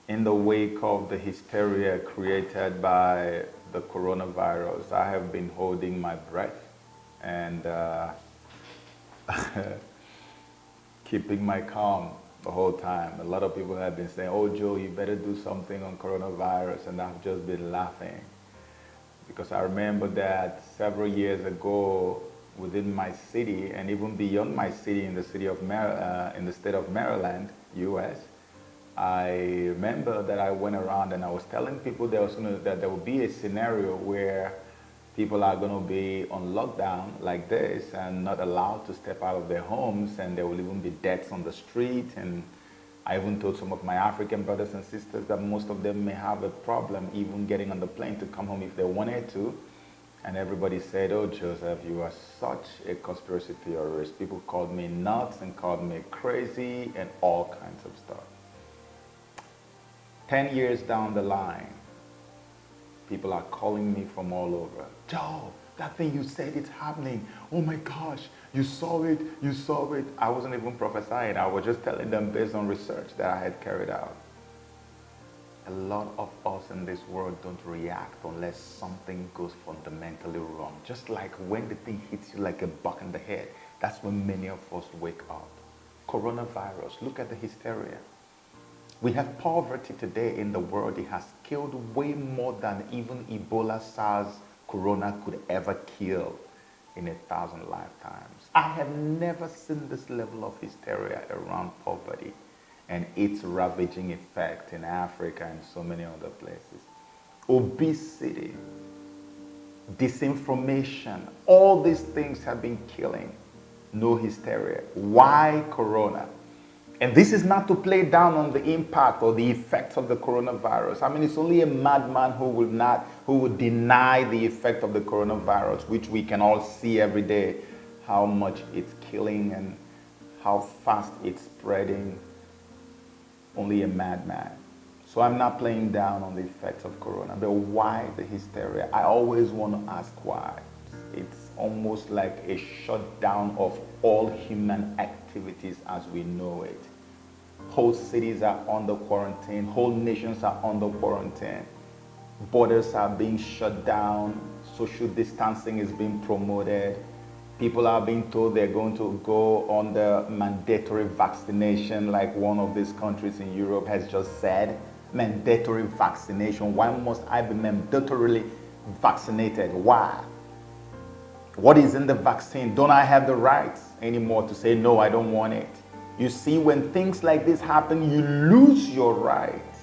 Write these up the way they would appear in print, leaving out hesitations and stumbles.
In the wake of the hysteria created by the coronavirus, I have been holding my breath and keeping my calm the whole time. A lot of people have been saying, "Oh, Joe, you better do something on coronavirus," and I've just been laughing because I remember that several years ago within my city and even beyond my city in the in the state of Maryland, U.S., I remember that I went around and I was telling people that there would be a scenario where people are going to be on lockdown like this and not allowed to step out of their homes, and there will even be deaths on the street. And I even told some of my African brothers and sisters that most of them may have a problem even getting on the plane to come home if they wanted to. And everybody said, "Oh, Joseph, you are such a conspiracy theorist." People called me nuts and called me crazy and all kinds of stuff. 10 years down the line, people are calling me from all over. "Joe, that thing you said, it's happening. Oh my gosh, you saw it, you saw it." I wasn't even prophesying. I was just telling them based on research that I had carried out. A lot of us in this world don't react unless something goes fundamentally wrong. Just like when the thing hits you like a buck in the head, that's when many of us wake up. Coronavirus, look at the hysteria. We have poverty today in the world. It has killed way more than even Ebola, SARS, Corona could ever kill in 1,000 lifetimes. I have never seen this level of hysteria around poverty and its ravaging effect in Africa and so many other places. Obesity, disinformation, all these things have been killing. No hysteria. Why Corona? And this is not to play down on the impact or the effects of the coronavirus. I mean, it's only a madman who would deny the effect of the coronavirus, which we can all see every day, how much it's killing and how fast it's spreading. Only a madman. So I'm not playing down on the effects of corona, but why the hysteria? I always want to ask why. It's almost like a shutdown of all human activities as we know it. Whole cities are under quarantine, whole nations are under quarantine. Borders are being shut down, social distancing is being promoted. People are being told they're going to go on the mandatory vaccination, like one of these countries in Europe has just said. Mandatory vaccination. Why must I be mandatorily vaccinated? Why? What is in the vaccine? Don't I have the rights anymore to say, no, I don't want it? You see, when things like this happen, you lose your rights.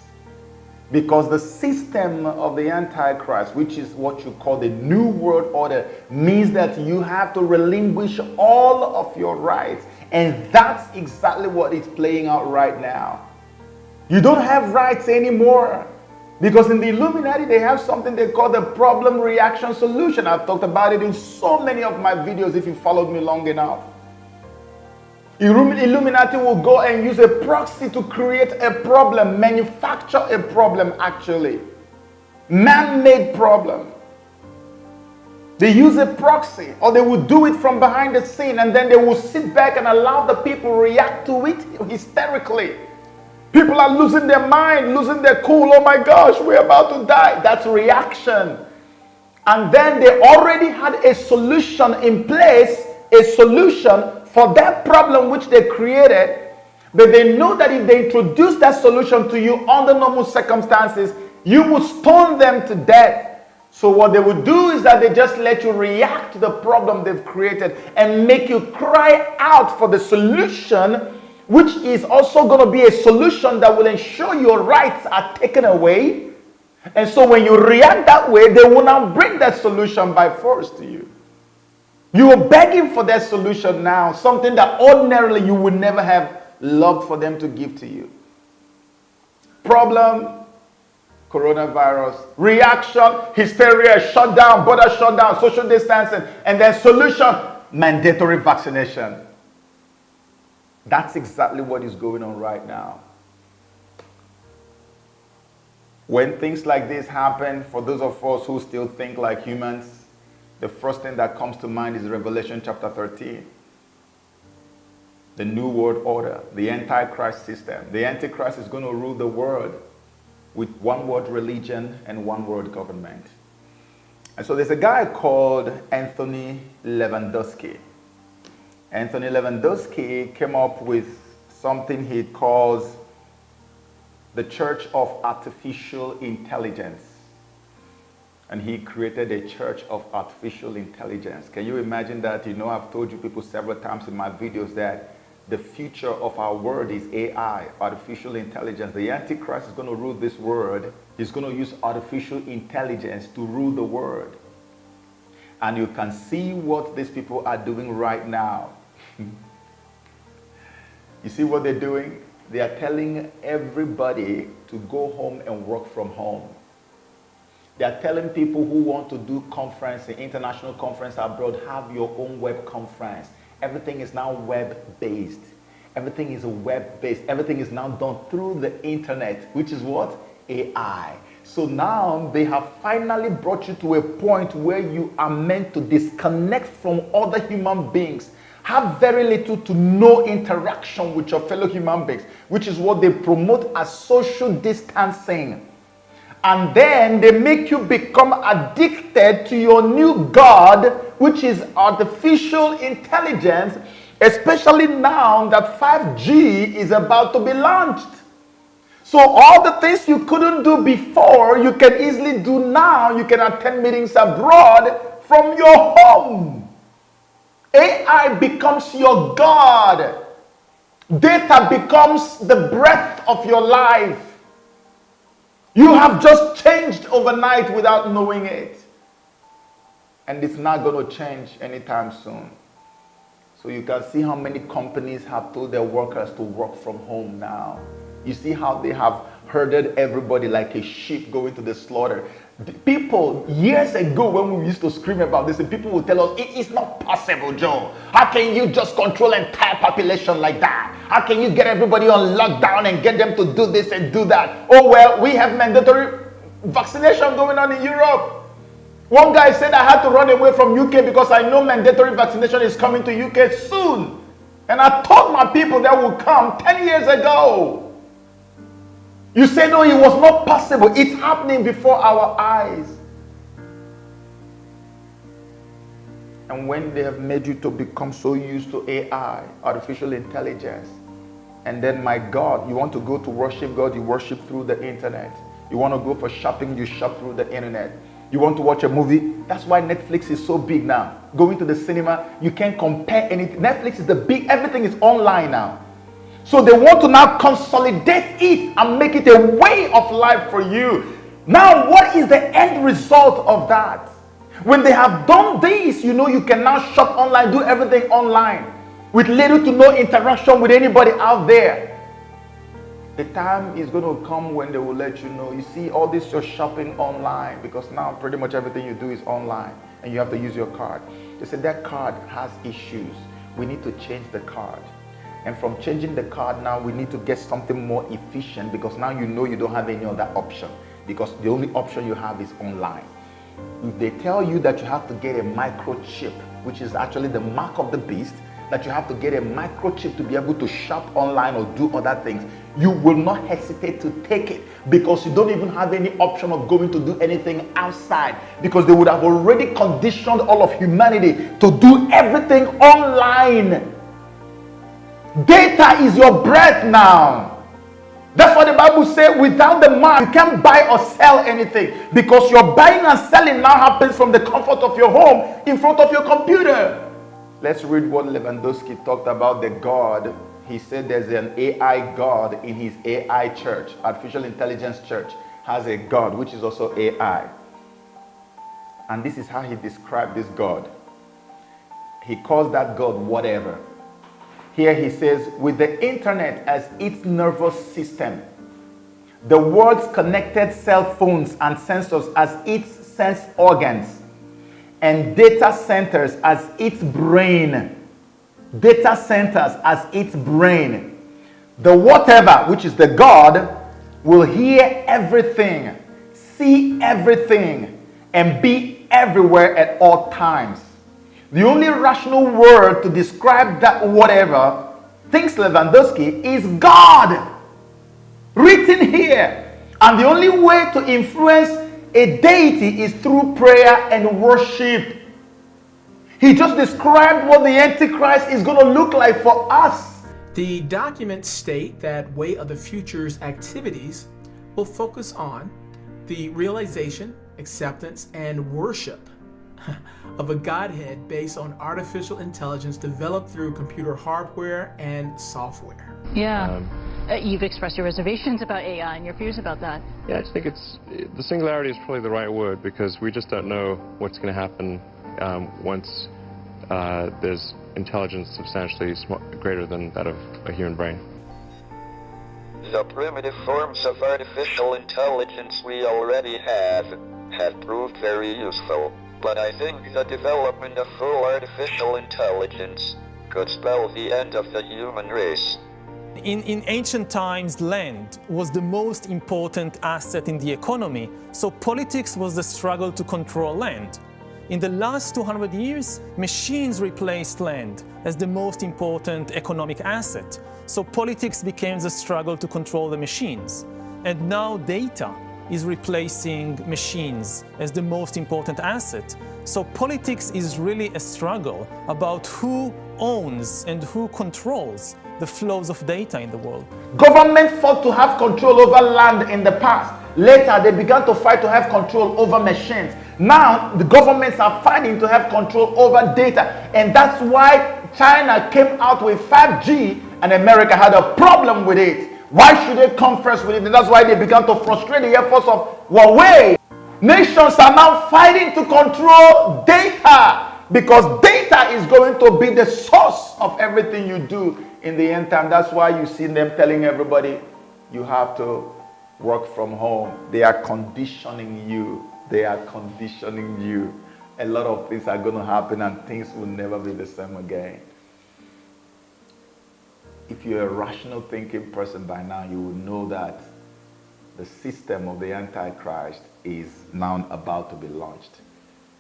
Because the system of the Antichrist, which is what you call the New World Order, means that you have to relinquish all of your rights. And that's exactly what is playing out right now. You don't have rights anymore. Because in the Illuminati, they have something they call the problem reaction solution. I've talked about it in so many of my videos if you followed me long enough. Illuminati will go and use a proxy to create a problem, manufacture a problem actually. Man-made problem. They use a proxy, or they will do it from behind the scene, and then they will sit back and allow the people react to it hysterically. People are losing their mind, losing their cool. Oh my gosh, we're about to die. That's reaction. And then they already had a solution in place, a solution for that problem which they created. But they know that if they introduce that solution to you under normal circumstances, you will stone them to death. So what they would do is that they just let you react to the problem they've created and make you cry out for the solution, which is also going to be a solution that will ensure your rights are taken away. And so when you react that way, they will now bring that solution by force to you. You are begging for that solution now, something that ordinarily you would never have loved for them to give to you. Problem, coronavirus. Reaction, hysteria, shutdown, border shutdown, social distancing. And then solution, mandatory vaccination. That's exactly what is going on right now. When things like this happen, for those of us who still think like humans, the first thing that comes to mind is Revelation chapter 13. The New World Order, the Antichrist system. The Antichrist is going to rule the world. with one word religion and one word government. And so there's a guy called Anthony Lewandowski. Anthony Lewandowski came up with something he calls the Church of Artificial Intelligence. And he created a church of artificial intelligence. Can you imagine that? You know, I've told you people several times in my videos that the future of our world is AI, artificial intelligence. The Antichrist is going to rule this world. He's going to use artificial intelligence to rule the world. And you can see what these people are doing right now. You see what they're doing? They are telling everybody to go home and work from home. They are telling people who want to do conference, an international conference abroad, have your own web conference. Everything is now web-based. Everything is web-based. Everything is now done through the internet, which is what? AI. So now they have finally brought you to a point where you are meant to disconnect from other human beings. Have very little to no interaction with your fellow human beings, which is what they promote as social distancing. And then they make you become addicted to your new God, which is artificial intelligence, especially now that 5G is about to be launched. So all the things you couldn't do before, you can easily do now. You can attend meetings abroad from your home. AI becomes your God. Data becomes the breath of your life. You have just changed overnight without knowing it. And it's not going to change anytime soon. So you can see how many companies have told their workers to work from home now. You see how they have herded everybody like a sheep going to the slaughter. People, years ago when we used to scream about this, and people would tell us, it is not possible, Joe. How can you just control an entire population like that? How can you get everybody on lockdown and get them to do this and do that? Oh, well, we have mandatory vaccination going on in Europe. One guy said I had to run away from UK because I know mandatory vaccination is coming to UK soon. And I told my people that would come 10 years ago. You say, no, it was not possible. It's happening before our eyes. And when they have made you to become so used to AI, artificial intelligence, and then, my God, you want to go to worship God, you worship through the internet. You want to go for shopping, you shop through the internet. You want to watch a movie, that's why Netflix is so big now. Going to the cinema, you can't compare anything. Netflix is the big, everything is online now. So they want to now consolidate it and make it a way of life for you. Now, what is the end result of that? When they have done this, you know, you can now shop online, do everything online with little to no interaction with anybody out there. The time is going to come when they will let you know, you see, all this you're shopping online, because now pretty much everything you do is online and you have to use your card. They said that card has issues. We need to change the card. And from changing the card now, we need to get something more efficient, because now you know you don't have any other option, because the only option you have is online. If they tell you that you have to get a microchip, which is actually the mark of the beast, that you have to get a microchip to be able to shop online or do other things, you will not hesitate to take it, because you don't even have any option of going to do anything outside, because they would have already conditioned all of humanity to do everything online. Data is your breath now. That's what the Bible says. Without the man, you can't buy or sell anything, because your buying and selling now happens from the comfort of your home in front of your computer. Let's read what Lewandowski talked about the God. He said there's an AI God in his AI church. Artificial intelligence church has a God which is also AI. And this is how he described this God. He calls that God whatever. Here he says, with the internet as its nervous system, the world's connected cell phones and sensors as its sense organs, and data centers as its brain. Data centers as its brain. The whatever, which is the God, will hear everything, see everything, and be everywhere at all times. The only rational word to describe that whatever, thinks Lewandowski, is God. Written here. And the only way to influence a deity is through prayer and worship. He just described what the Antichrist is going to look like for us. The documents state that Way of the Future's activities will focus on the realization, acceptance, and worship of a Godhead based on artificial intelligence developed through computer hardware and software. Yeah. You've expressed your reservations about AI and your fears about that. Yeah, I just think the singularity is probably the right word, because we just don't know what's going to happen once there's intelligence substantially greater than that of a human brain. The primitive forms of artificial intelligence we already have proved very useful, but I think the development of full artificial intelligence could spell the end of the human race. In ancient times, land was the most important asset in the economy, so politics was the struggle to control land. In the last 200 years, machines replaced land as the most important economic asset, so politics became the struggle to control the machines. And now data is replacing machines as the most important asset. So politics is really a struggle about who owns and who controls the flows of data in the world. Government fought to have control over land in the past. Later, they began to fight to have control over machines. Now, the governments are fighting to have control over data. And that's why China came out with 5G and America had a problem with it. Why should they come first with it? And that's why they began to frustrate the efforts of Huawei. Nations are now fighting to control data, because data is going to be the source of everything you do in the end time. That's why you see them telling everybody you have to work from home. They are conditioning you. They are conditioning you. A lot of things are going to happen and things will never be the same again. If you're a rational thinking person by now, you will know that the system of the Antichrist is now about to be launched.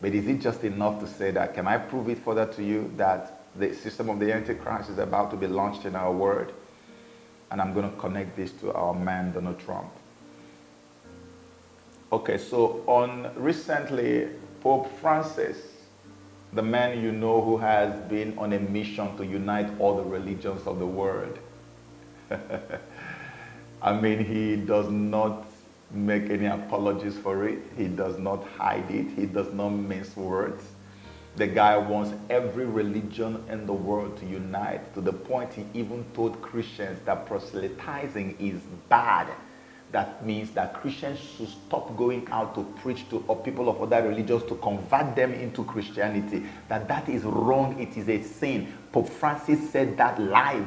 But is it just enough to say that? Can I prove it further to you that the system of the Antichrist is about to be launched in our world? And I'm going to connect this to our man, Donald Trump. Okay, so recently, Pope Francis, the man you know who has been on a mission to unite all the religions of the world. I mean, he does not make any apologies for it. He does not hide it. He does not mince words. The guy wants every religion in the world to unite, to the point he even told Christians that proselytizing is bad. That means that Christians should stop going out to preach to people of other religions to convert them into Christianity. That is wrong. It is a sin. Pope Francis said that live.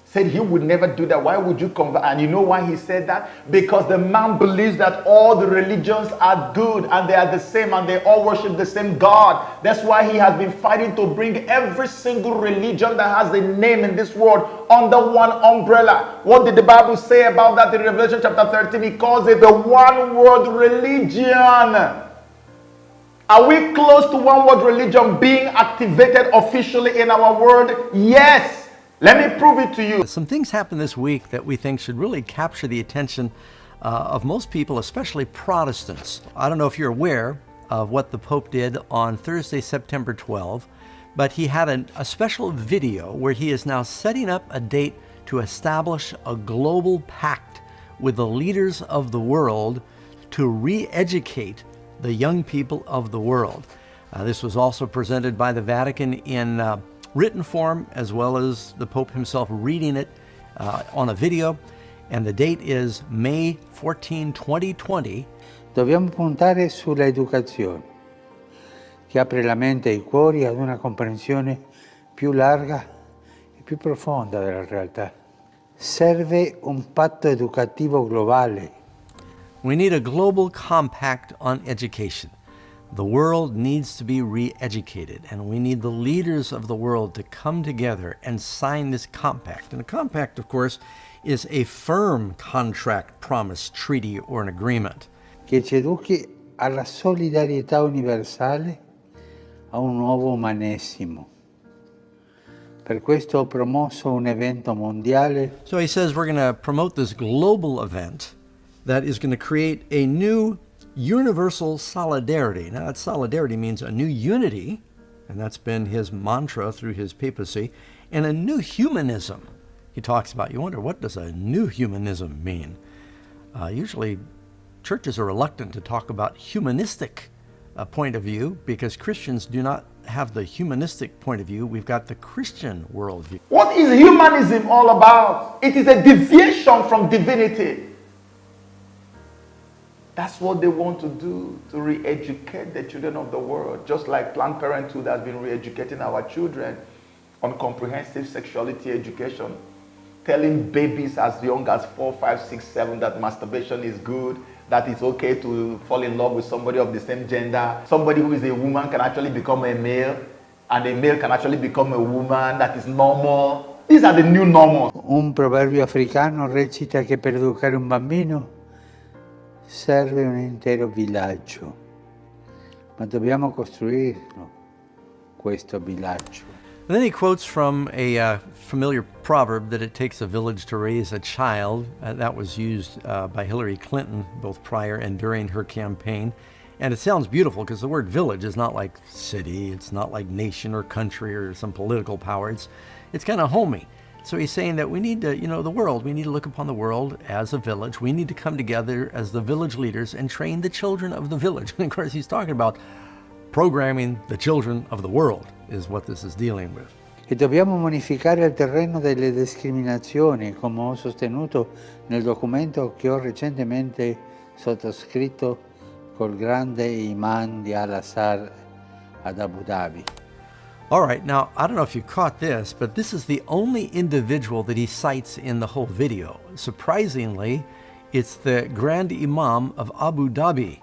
Said he would never do that. Why would you convert? And you know why he said that? Because the man believes that all the religions are good and they are the same and they all worship the same God. That's why he has been fighting to bring every single religion that has a name in this world under one umbrella. What did the Bible say about that in Revelation chapter 13? He calls it the one world religion. Are we close to one world religion being activated officially in our world? Yes. Let me prove it to you. Some things happened this week that we think should really capture the attention of most people, especially Protestants. I don't know if you're aware of what the Pope did on Thursday, September 12, but he had a special video where he is now setting up a date to establish a global pact with the leaders of the world to re-educate the young people of the world. This was also presented by the Vatican in written form, as well as the Pope himself reading it on a video, and the date is May 14, 2020. Dobbiamo puntare sulla educazione, che apre la mente e i cuori ad una comprensione più larga e più profonda della realtà. Serve un patto educativo globale. We need a global compact on education. The world needs to be re-educated, and we need the leaders of the world to come together and sign this compact. And a compact, of course, is a firm contract, promise, treaty, or an agreement. Che ci educhi alla solidarietà universale, a un nuovo umanesimo. Per questo ho promosso un evento mondiale. So he says we're going to promote this global event that is going to create a new universal solidarity. Now, that solidarity means a new unity, and that's been his mantra through his papacy, and a new humanism he talks about. You wonder, what does a new humanism mean? Usually, churches are reluctant to talk about humanistic point of view because Christians do not have the humanistic point of view. We've got the Christian worldview. What is humanism all about? It is a deviation from divinity. That's what they want to do, to re-educate the children of the world, just like Planned Parenthood has been re-educating our children on comprehensive sexuality education, telling babies as young as 4, 5, 6, 7 that masturbation is good, that it's okay to fall in love with somebody of the same gender. Somebody who is a woman can actually become a male, and a male can actually become a woman. That is normal. These are the new normals. Un proverbio africano recita che per educare un bambino serve un intero villaggio, ma dobbiamo costruirlo, questo villaggio. And then he quotes from a familiar proverb that it takes a village to raise a child. That was used by Hillary Clinton both prior and during her campaign. And it sounds beautiful because the word village is not like city, it's not like nation or country or some political power. It's kind of homey. So he's saying that we need to, the world, we need to look upon the world as a village. We need to come together as the village leaders and train the children of the village. And of course, he's talking about programming the children of the world is what this is dealing with. E dobbiamo bonificare il terreno delle discriminazioni, come ho sostenuto nel documento che ho recentemente sottoscritto col grande imam di Al-Azhar ad Abu Dhabi. All right, now, I don't know if you caught this, but this is the only individual that he cites in the whole video. Surprisingly, it's the Grand Imam of Abu Dhabi,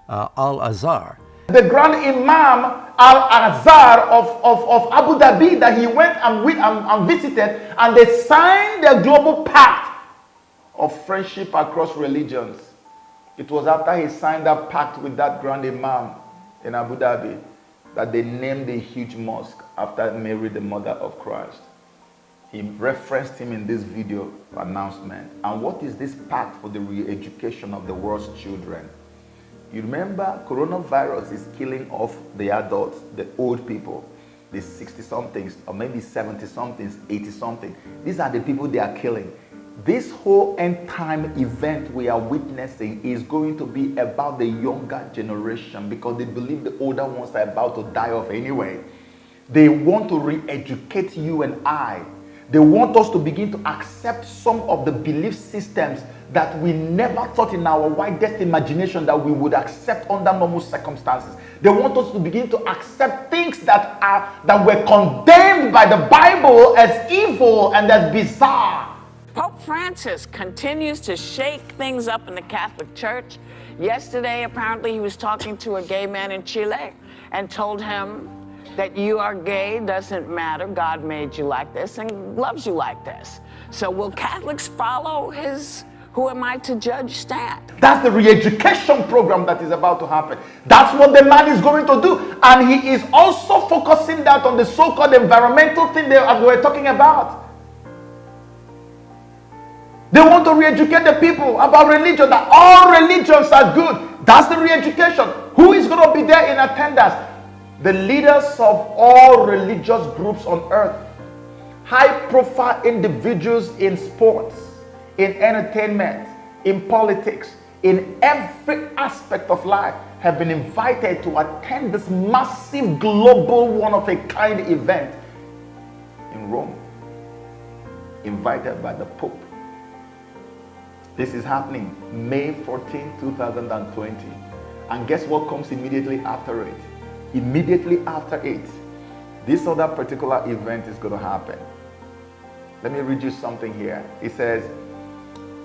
Al-Azhar. The Grand Imam Al-Azhar of Abu Dhabi that he went and visited, and they signed the global pact of friendship across religions. It was after he signed that pact with that Grand Imam in Abu Dhabi that they named a huge mosque after Mary, the mother of Christ. He referenced him in this video announcement. And what is this pact for the re-education of the world's children? You remember, coronavirus is killing off the adults, the old people, the 60-somethings, or maybe 70-somethings, 80-something. These are the people they are killing. This whole end-time event we are witnessing is going to be about the younger generation because they believe the older ones are about to die off anyway. They want to re-educate you and I. They want us to begin to accept some of the belief systems that we never thought in our widest imagination that we would accept under normal circumstances. They want us to begin to accept things that were condemned by the Bible as evil and as bizarre. Pope Francis continues to shake things up in the Catholic Church. Yesterday, apparently, he was talking to a gay man in Chile and told him that you are gay, doesn't matter. God made you like this and loves you like this. So will Catholics follow his "who am I to judge" stand? That's the re-education program that is about to happen. That's what the man is going to do. And he is also focusing that on the so-called environmental thing they were talking about. They want to re-educate the people about religion, that all religions are good. That's the re-education. Who is going to be there in attendance? The leaders of all religious groups on earth, high-profile individuals in sports, in entertainment, in politics, in every aspect of life have been invited to attend this massive global one-of-a-kind event in Rome, invited by the Pope. This is happening May 14, 2020. And guess what comes immediately after it? Immediately after it, this other particular event is going to happen. Let me read you something here. It says,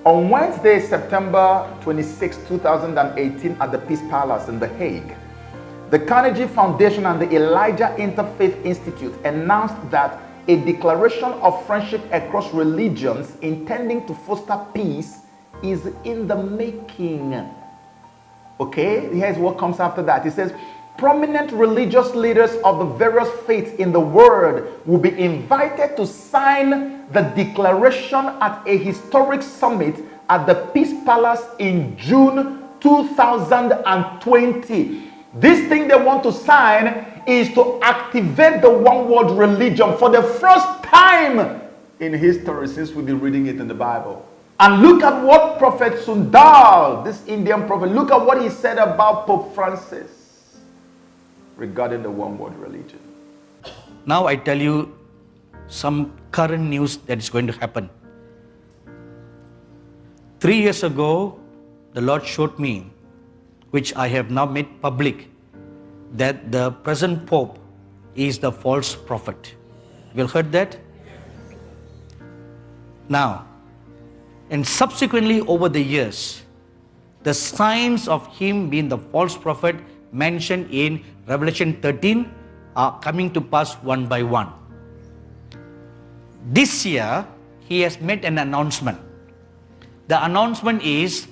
on Wednesday, September 26, 2018, at the Peace Palace in The Hague, the Carnegie Foundation and the Elijah Interfaith Institute announced that a declaration of friendship across religions intending to foster peace is in the making. Okay, here's what comes after that. It says, prominent religious leaders of the various faiths in the world will be invited to sign the declaration at a historic summit at the Peace Palace in June 2020. This thing they want to sign is to activate the one world religion for the first time in history since we've been reading it in the Bible. And look at what Prophet Sundar, this Indian prophet, look at what he said about Pope Francis regarding the one world religion. Now I tell you some current news that is going to happen. 3 years ago, the Lord showed me, which I have now made public, that the present Pope is the false prophet. You heard that? Now, and subsequently over the years, the signs of him being the false prophet mentioned in Revelation 13 are coming to pass one by one. This year, he has made an announcement. The announcement is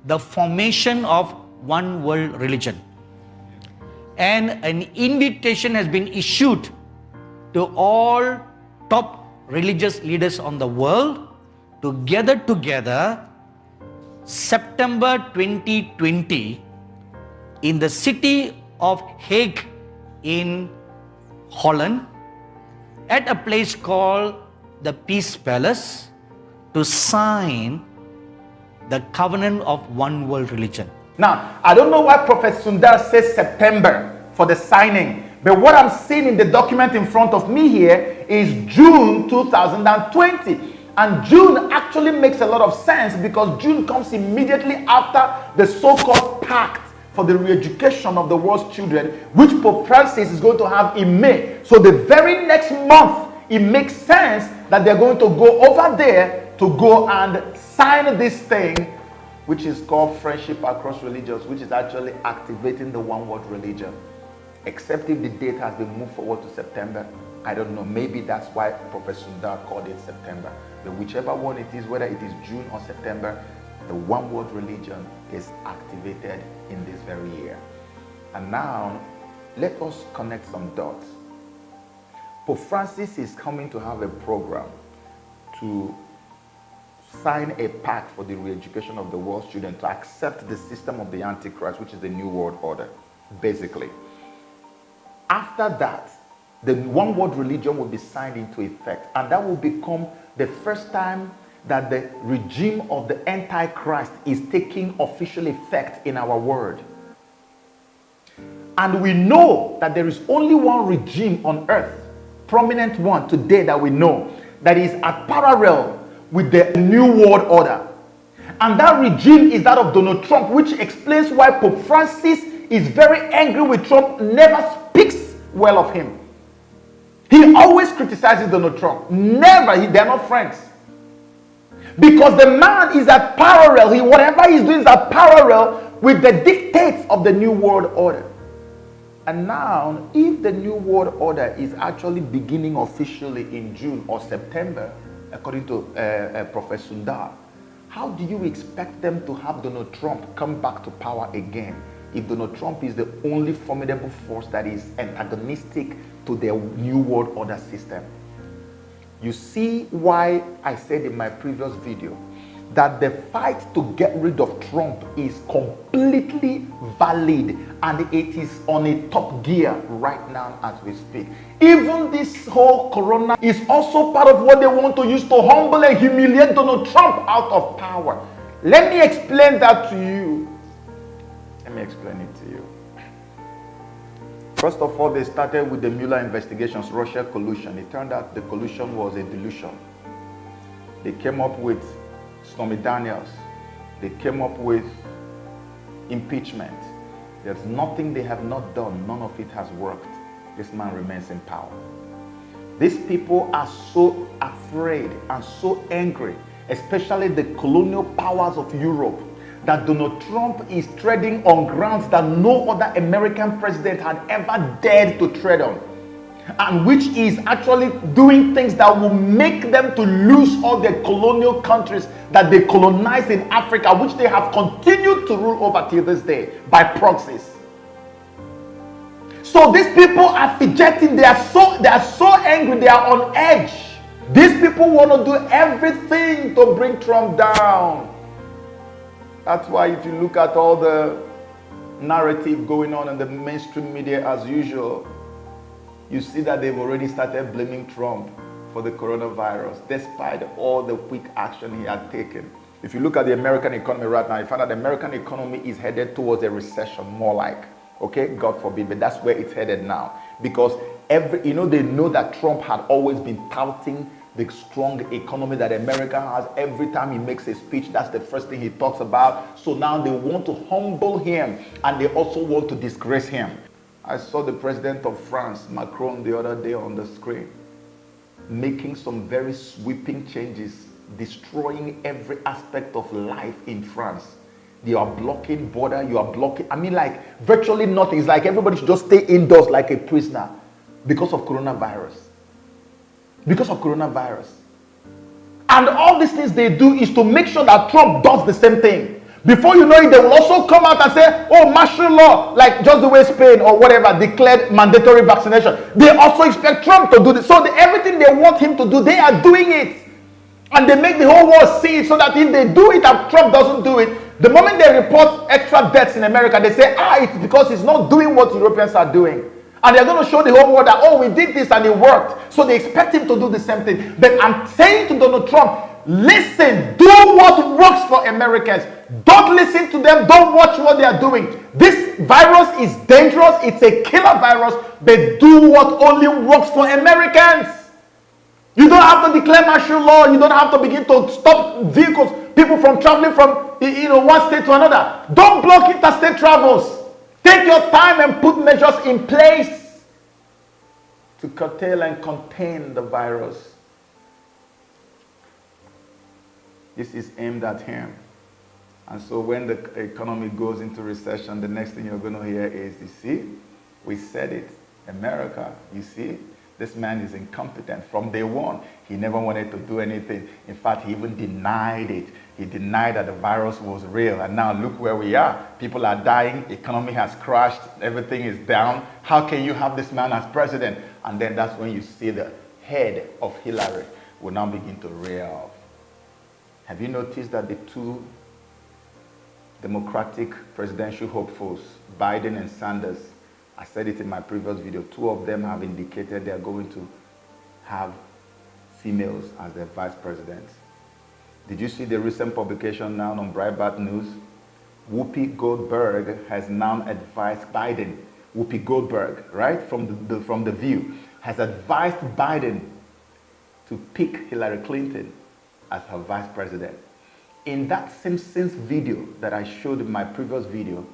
the formation of one world religion. And an invitation has been issued to all top religious leaders on the world to gather together September 2020 in the city of Hague in Holland at a place called the Peace Palace to sign the covenant of one world religion. Now, I don't know why Prophet Sundar says September for the signing, but what I'm seeing in the document in front of me here is June 2020. And June actually makes a lot of sense because June comes immediately after the so-called pact for the re-education of the world's children, which Pope Francis is going to have in May. So the very next month, it makes sense that they're going to go over there to go and sign this thing, which is called Friendship Across Religions, which is actually activating the one world religion. Except if the date has been moved forward to September, I don't know. Maybe that's why Professor Sundar called it September. But whichever one it is, whether it is June or September, the one world religion is activated in this very year. And now, let us connect some dots. Pope Francis is coming to have a program to sign a pact for the re-education of the world's children to accept the system of the Antichrist, which is the New World Order, basically. After that, the one world religion will be signed into effect, and that will become the first time that the regime of the Antichrist is taking official effect in our world. And we know that there is only one regime on earth, prominent one today that we know, that is at parallel with the New World Order. And that regime is that of Donald Trump, which explains why Pope Francis is very angry with Trump, never speaks well of him. He always criticizes Donald Trump. Never, they're not friends. Because the man is at parallel, whatever he's doing is at parallel with the dictates of the New World Order. And now, if the New World Order is actually beginning officially in June or September, according to Professor Sundar, how do you expect them to have Donald Trump come back to power again if Donald Trump is the only formidable force that is antagonistic to their New World Order system? You see why I said in my previous video that the fight to get rid of Trump is completely valid and it is on a top gear right now as we speak. Even this whole corona is also part of what they want to use to humble and humiliate Donald Trump out of power. Let me explain that to you. Let me explain it to you. First of all, they started with the Mueller investigations, Russia collusion. It turned out the collusion was a delusion. They came up with Stormy Daniels. They came up with impeachment. There's nothing they have not done. None of it has worked. This man remains in power. These people are so afraid and so angry, especially the colonial powers of Europe, that Donald Trump is treading on grounds that no other American president had ever dared to tread on, and which is actually doing things that will make them to lose all their colonial countries that they colonized in Africa, which they have continued to rule over till this day by proxies. So these people are fidgeting. They are so angry. They are on edge. These people want to do everything to bring Trump down. That's why if you look at all the narrative going on in the mainstream media as usual, you see that they've already started blaming Trump for the coronavirus, despite all the quick action he had taken. If you look at the American economy right now, you find that the American economy is headed towards a recession, more like, okay, God forbid, but that's where it's headed now. Because they know that Trump had always been touting the strong economy that America has. Every time he makes a speech, that's the first thing he talks about. So now they want to humble him, and they also want to disgrace him. I saw the president of France, Macron, the other day on the screen, making some very sweeping changes, destroying every aspect of life in France. You are blocking border, you are blocking, like virtually nothing. It's like everybody should just stay indoors like a prisoner because of coronavirus. Because of coronavirus. And all these things they do is to make sure that Trump does the same thing. Before you know it, they will also come out and say, oh, martial law, like just the way Spain or whatever declared mandatory vaccination. They also expect Trump to do this. So everything they want him to do, they are doing it. And they make the whole world see it, so that if they do it and Trump doesn't do it, the moment they report extra deaths in America, they say, it's because he's not doing what Europeans are doing. And they're going to show the whole world that, we did this and it worked. So they expect him to do the same thing. But I'm saying to Donald Trump, listen, do what works for Americans. Don't listen to them. Don't watch what they are doing. This virus is dangerous. It's a killer virus. But do what only works for Americans. You don't have to declare martial law. You don't have to begin to stop vehicles, people from traveling from one state to another. Don't block interstate travels. Take your time and put measures in place to curtail and contain the virus. This is aimed at him. And so when the economy goes into recession, the next thing you're going to hear is, you see, we said it, America, you see, this man is incompetent. From day one, he never wanted to do anything. In fact, he even denied it. He denied that the virus was real. And now look where we are. People are dying. Economy has crashed. Everything is down. How can you have this man as president? And then that's when you see the head of Hillary will now begin to rear up. Have you noticed that the two Democratic presidential hopefuls, Biden and Sanders, I said it in my previous video, two of them have indicated they are going to have females as their vice presidents. Did you see the recent publication now on Breitbart News? Whoopi Goldberg has now advised Biden, Whoopi Goldberg, right, from the View, has advised Biden to pick Hillary Clinton as her vice president. In that Simpsons video that I showed in my previous video,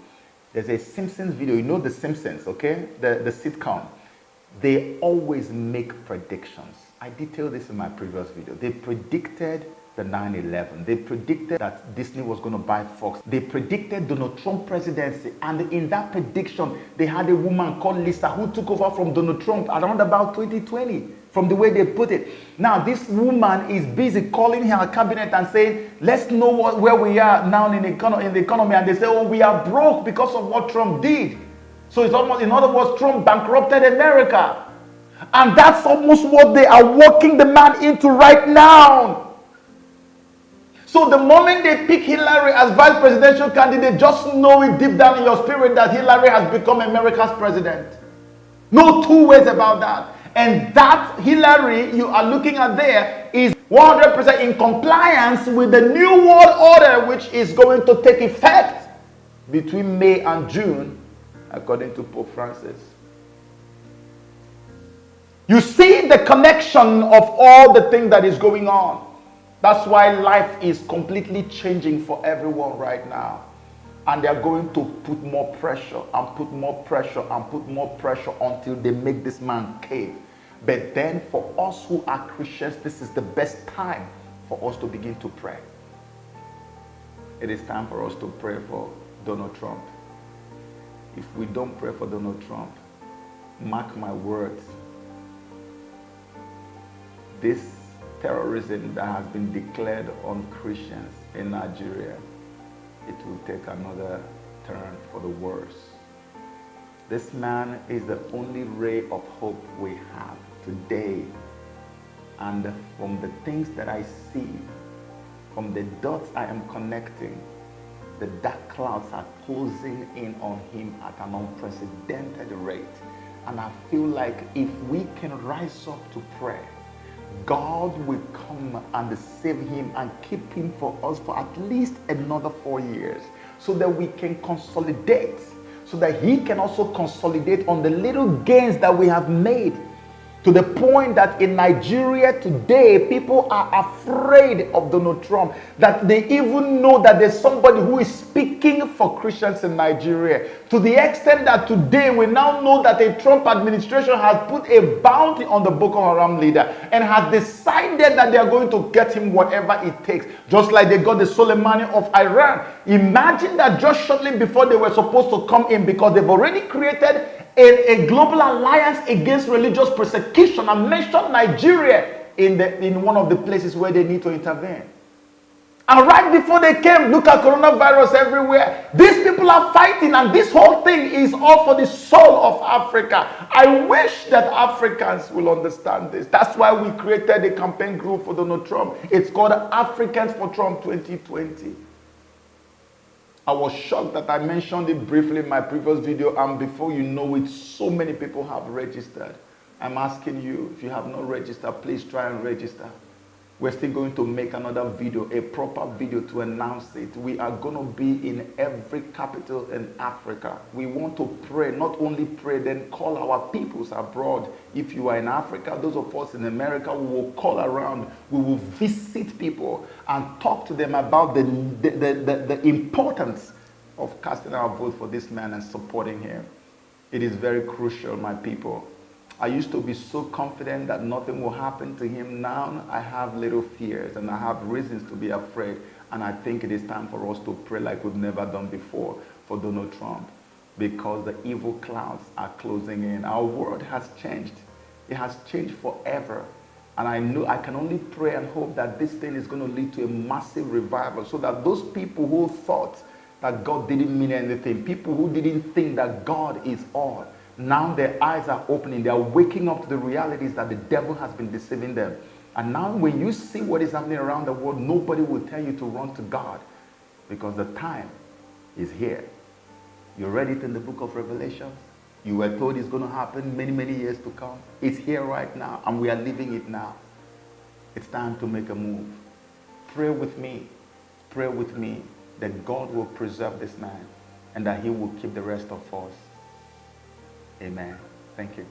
there's a Simpsons video. You know The Simpsons, okay? The sitcom. They always make predictions. I detailed this in my previous video. They predicted the 9/11. They predicted that Disney was going to buy Fox. They predicted Donald Trump presidency. And in that prediction, they had a woman called Lisa who took over from Donald Trump around about 2020, from the way they put it. Now, this woman is busy calling her cabinet and saying, let's know where we are now in the economy. And they say, we are broke because of what Trump did. So it's almost, in other words, Trump bankrupted America. And that's almost what they are working the man into right now. So the moment they pick Hillary as vice presidential candidate, just know it deep down in your spirit that Hillary has become America's president. No two ways about that. And that Hillary you are looking at there is 100% in compliance with the New World Order, which is going to take effect between May and June, according to Pope Francis. You see the connection of all the things that is going on. That's why life is completely changing for everyone right now. And they are going to put more pressure and put more pressure and put more pressure until they make this man cave. But then for us who are Christians, this is the best time for us to begin to pray. It is time for us to pray for Donald Trump. If we don't pray for Donald Trump, mark my words, this terrorism that has been declared on Christians in Nigeria, it will take another turn for the worse. This man is the only ray of hope we have today. And from the things that I see, from the dots I am connecting, The dark clouds are closing in on him at an unprecedented rate. And I feel like if we can rise up to pray, God will come and save him and keep him for us for at least another 4 years, so that we can consolidate, so that he can also consolidate on the little gains that we have made, to the point that in Nigeria today, people are afraid of Donald Trump, that they even know that there's somebody who is speaking for Christians in Nigeria, to the extent that today we now know that the Trump administration has put a bounty on the Boko Haram leader and has decided that they are going to get him whatever it takes, just like they got the Soleimani of Iran. Imagine that just shortly before they were supposed to come in, because they've already created a global alliance against religious persecution and mentioned Nigeria in one of the places where they need to intervene. And right before they came, look at coronavirus everywhere. These people are fighting, and this whole thing is all for the soul of Africa. I wish that Africans will understand this. That's why we created a campaign group for Donald Trump. It's called Africans for Trump 2020. I was shocked that I mentioned it briefly in my previous video, and before you know it, so many people have registered. I'm asking you, if you have not registered, please try and register. We're still going to make another video, a proper video to announce it. We are going to be in every capital in Africa. We want to pray, not only pray, then call our peoples abroad. If you are in Africa, those of us in America, we will call around. We will visit people and talk to them about the importance of casting our vote for this man and supporting him. It is very crucial, my people. I used to be so confident that nothing will happen to him. Now I have little fears and I have reasons to be afraid. And I think it is time for us to pray like we've never done before for Donald Trump, because the evil clouds are closing in. Our world has changed. It has changed forever. And I know I can only pray and hope that this thing is going to lead to a massive revival, so that those people who thought that God didn't mean anything, people who didn't think that God is all, now their eyes are opening. They are waking up to the realities that the devil has been deceiving them. And now when you see what is happening around the world, nobody will tell you to run to God, because the time is here. You read it in the book of Revelation. You were told it's going to happen many, many years to come. It's here right now, and we are living it now. It's time to make a move. Pray with me that God will preserve this man and that he will keep the rest of us. Amen. Thank you.